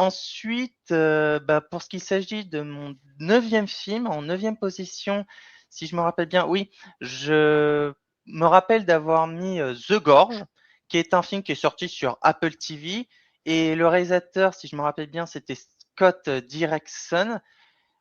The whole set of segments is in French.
Ensuite, pour ce qui s'agit de mon neuvième film, en neuvième position, si je me rappelle bien, oui, je me rappelle d'avoir mis, The Gorge, qui est un film qui est sorti sur Apple TV et le réalisateur, si je me rappelle bien, c'était Scott Derrickson.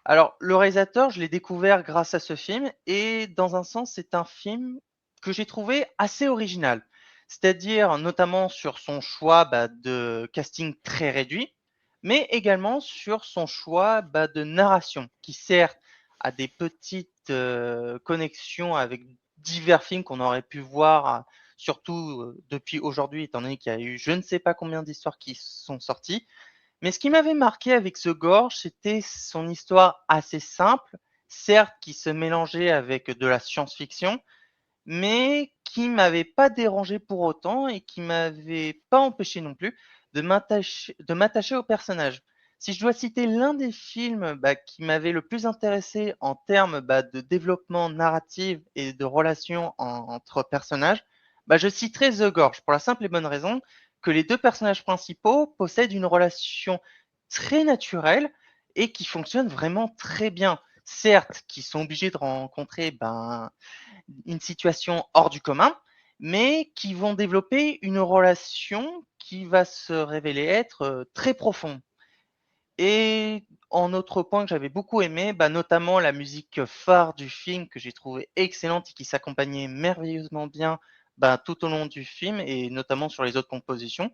Alors, le réalisateur, je l'ai découvert grâce à ce film et dans un sens, c'est un film que j'ai trouvé assez original. C'est-à-dire notamment sur son choix, de casting très réduit, mais également sur son choix, de narration qui certes a des petites, connexions avec divers films qu'on aurait pu voir, surtout, depuis aujourd'hui étant donné qu'il y a eu je ne sais pas combien d'histoires qui sont sorties. Mais ce qui m'avait marqué avec The Gorge, c'était son histoire assez simple, certes qui se mélangeait avec de la science-fiction, mais qui m'avait pas dérangé pour autant et qui m'avait pas empêché non plus de m'attacher au personnage. Si je dois citer l'un des films, qui m'avait le plus intéressé en termes, de développement narratif et de relations entre personnages, je citerai The Gorge pour la simple et bonne raison que les 2 personnages principaux possèdent une relation très naturelle et qui fonctionne vraiment très bien. Certes, qu'ils sont obligés de rencontrer, une situation hors du commun, mais qui vont développer une relation qui va se révéler être, très profonde. Et en autre point que j'avais beaucoup aimé, notamment la musique phare du film que j'ai trouvé excellente et qui s'accompagnait merveilleusement bien, tout au long du film et notamment sur les autres compositions.